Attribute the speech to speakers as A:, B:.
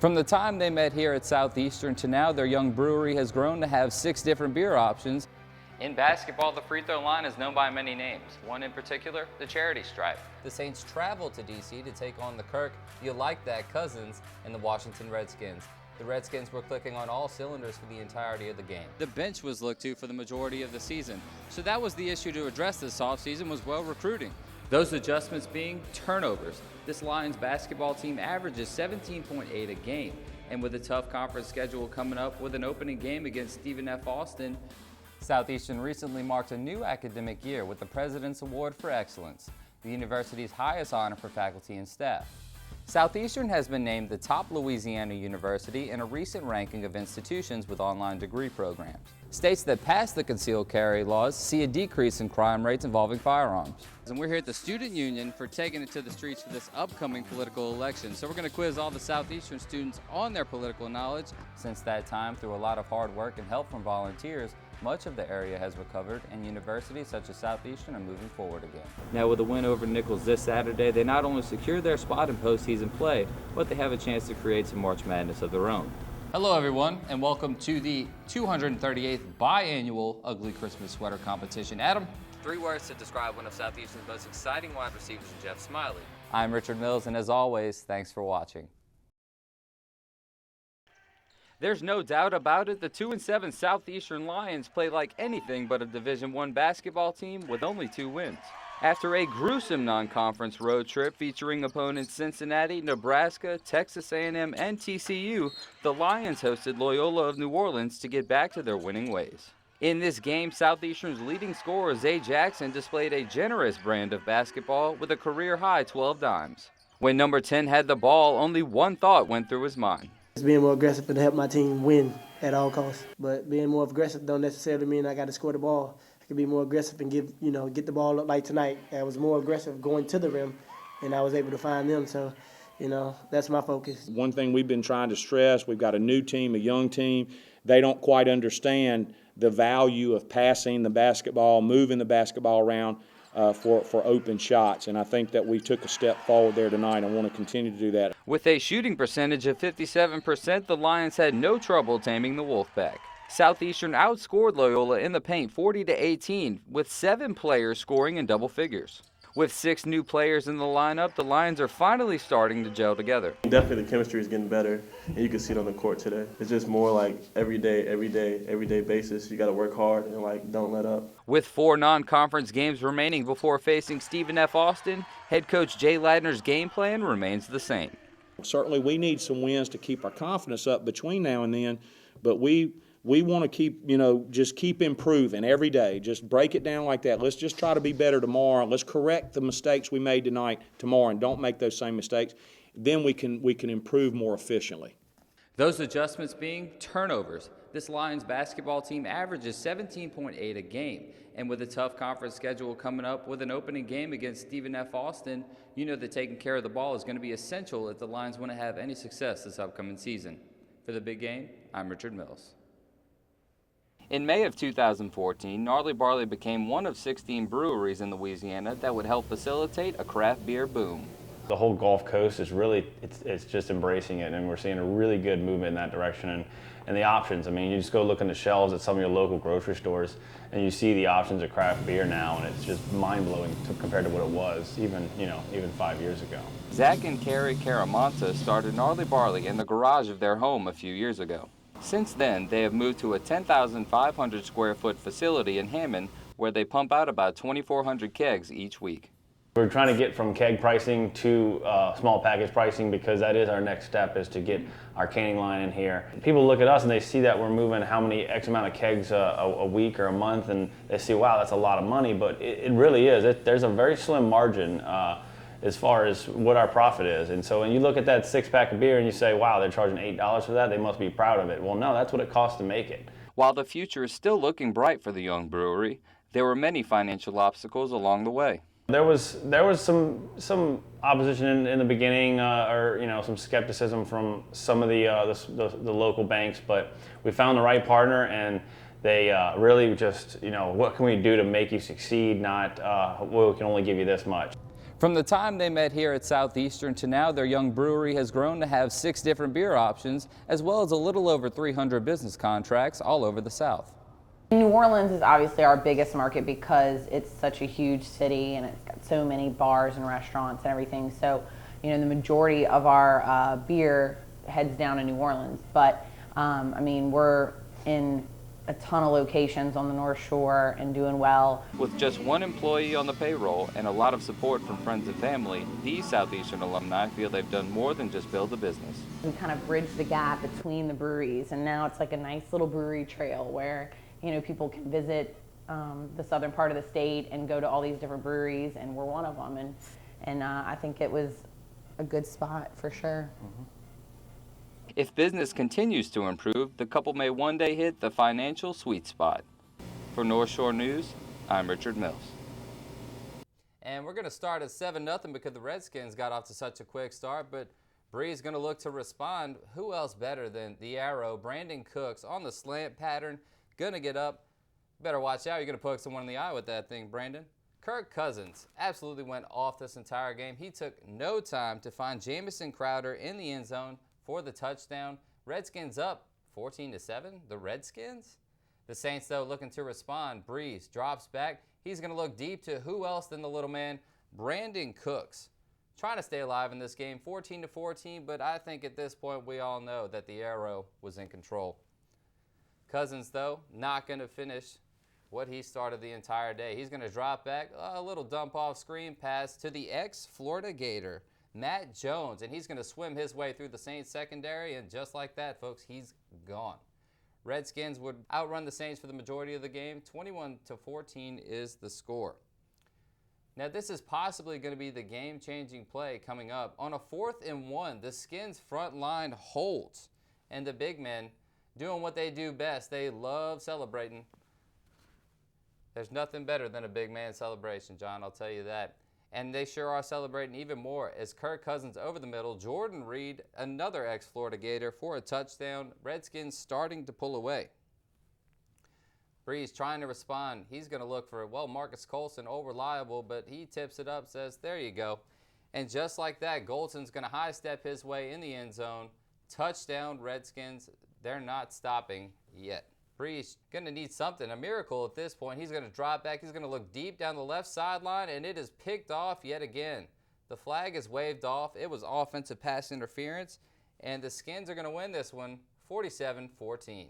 A: From the time they met here at Southeastern to now, their young brewery has grown to have 6 different beer options. In basketball, the free throw line is known by many names. One in particular, the charity stripe. The Saints traveled to D.C. to take on the Kirk, You Like That Cousins, and the Washington Redskins. The Redskins were clicking on all cylinders for the entirety of the game. The bench was looked to for the majority of the season, so that was the issue to address this offseason was well recruiting. Those adjustments being turnovers. This Lions basketball team averages 17.8 a game, and with a tough conference schedule coming up with an opening game against Stephen F. Austin, Southeastern recently marked a new academic year with the President's Award for Excellence, the university's highest honor for faculty and staff. Southeastern has been named the top Louisiana university in a recent ranking of institutions with online degree programs. States that pass the concealed carry laws see a decrease in crime rates involving firearms. And we're here at the Student Union for taking it to the streets for this upcoming political election. So we're going to quiz all the Southeastern students on their political knowledge. Since that time, through a lot of hard work and help from volunteers, much of the area has recovered, and universities such as Southeastern are moving forward again. Now, with a win over Nichols this Saturday, they not only secure their spot in postseason play, but they have a chance to create some March Madness of their own. Hello, everyone, and welcome to the 238th biannual Ugly Christmas Sweater Competition. Adam, 3 words to describe one of Southeastern's most exciting wide receivers, Jeff Smiley. I'm Richard Mills, and as always, thanks for watching. There's no doubt about it, the 2-7 Southeastern Lions play like anything but a Division I basketball team with only 2 wins. After a gruesome non-conference road trip featuring opponents Cincinnati, Nebraska, Texas A&M, and TCU, the Lions hosted Loyola of New Orleans to get back to their winning ways. In this game, Southeastern's leading scorer, Zay Jackson, displayed a generous brand of basketball with a career-high 12 dimes. When number 10 had the ball, only one thought went through his mind.
B: Just being more aggressive and help my team win at all costs. But being more aggressive don't necessarily mean I got to score the ball. I can be more aggressive and get the ball up like tonight. I was more aggressive going to the rim, and I was able to find them. So, that's my focus.
C: One thing we've been trying to stress, we've got a new team, a young team. They don't quite understand the value of passing the basketball, moving the basketball around for open shots, and I think that we took a step forward there tonight and want to continue to do that.
A: With a shooting percentage of 57%, the Lions had no trouble taming the Wolfpack. Southeastern outscored Loyola in the paint 40-18, with 7 players scoring in double figures. With 6 new players in the lineup, the Lions are finally starting to gel together.
D: Definitely the chemistry is getting better, and you can see it on the court today. It's just more like everyday basis. You got to work hard and don't let up.
A: With 4 non-conference games remaining before facing Stephen F. Austin, head coach Jay Ladner's game plan remains the same.
C: Certainly we need some wins to keep our confidence up between now and then, but we want to keep, just keep improving every day. Just break it down like that. Let's just try to be better tomorrow. Let's correct the mistakes we made tonight tomorrow and don't make those same mistakes. Then we can improve more efficiently.
A: Those adjustments being turnovers. This Lions basketball team averages 17.8 a game. And with a tough conference schedule coming up with an opening game against Stephen F. Austin, that taking care of the ball is going to be essential if the Lions want to have any success this upcoming season. For the big game, I'm Richard Mills. In May of 2014, Gnarly Barley became one of 16 breweries in Louisiana that would help facilitate a craft beer boom.
E: The whole Gulf Coast is really, it's just embracing it, and we're seeing a really good movement in that direction. And the options, you just go look on the shelves at some of your local grocery stores, and you see the options of craft beer now, and it's just mind-blowing compared to what it was even 5 years ago.
A: Zach and Carrie Caramonta started Gnarly Barley in the garage of their home a few years ago. Since then, they have moved to a 10,500 square foot facility in Hammond where they pump out about 2,400 kegs each week.
E: We're trying to get from keg pricing to small package pricing because that is our next step, is to get our canning line in here. People look at us and they see that we're moving how many X amount of kegs a week or a month, and they see, wow, that's a lot of money, but it really is. There's a very slim margin as far as what our profit is. And so when you look at that 6-pack of beer and you say, wow, they're charging $8 for that, they must be proud of it. Well, no, that's what it costs to make it.
A: While the future is still looking bright for the young brewery, there were many financial obstacles along the way.
E: There was some opposition in the beginning, or some skepticism from some of the local banks, but we found the right partner, and they really just, what can we do to make you succeed, not, we can only give you this much.
A: From the time they met here at Southeastern to now, their young brewery has grown to have 6 different beer options, as well as a little over 300 business contracts all over the South.
F: New Orleans is obviously our biggest market because it's such a huge city and it's got so many bars and restaurants and everything. So, you know, the majority of our beer heads down to New Orleans. But, I mean, we're in a ton of locations on the North Shore and doing well.
A: With just 1 employee on the payroll and a lot of support from friends and family, these Southeastern alumni feel they've done more than just build a business.
F: We kind of bridged the gap between the breweries, and now it's like a nice little brewery trail where, you know, people can visit the southern part of the state and go to all these different breweries, and we're one of them. And I think it was a good spot for sure.
A: If business continues to improve, the couple may one day hit the financial sweet spot. For North Shore News, I'm Richard Mills. And we're going to start at 7-0 because the Redskins got off to such a quick start, but Bree's going to look to respond. Who else better than the Arrow, Brandon Cooks, on the slant pattern, going to get up. Better watch out, you're going to poke someone in the eye with that thing, Brandon. Kirk Cousins absolutely went off this entire game. He took no time to find Jamison Crowder in the end zone for the touchdown. Redskins up 14-7, the Redskins. The Saints, though, looking to respond. Breeze drops back. He's going to look deep to who else than the little man, Brandon Cooks. Trying to stay alive in this game, 14-14, but I think at this point we all know that the Arrow was in control. Cousins, though, not going to finish what he started the entire day. He's going to drop back, a little dump-off screen pass to the ex-Florida Gator, Matt Jones, and he's going to swim his way through the Saints secondary, and just like that, folks, he's gone. Redskins would outrun the Saints for the majority of the game. 21-14 is the score. Now, this is possibly going to be the game-changing play coming up. On a 4th and 1, the Skins' front line holds, and the big men doing what they do best. They love celebrating. There's nothing better than a big man celebration, John, I'll tell you that. And they sure are celebrating even more as Kirk Cousins over the middle. Jordan Reed, another ex-Florida Gator, for a touchdown. Redskins starting to pull away. Breeze trying to respond. He's going to look for, well, Marcus Colson, all reliable, but he tips it up, says, there you go. And just like that, Golson's going to high step his way in the end zone. Touchdown, Redskins. They're not stopping yet. Breeze going to need something, a miracle at this point. He's going to drop back. He's going to look deep down the left sideline, and it is picked off yet again. The flag is waved off. It was offensive pass interference, and the Skins are going to win this one 47-14.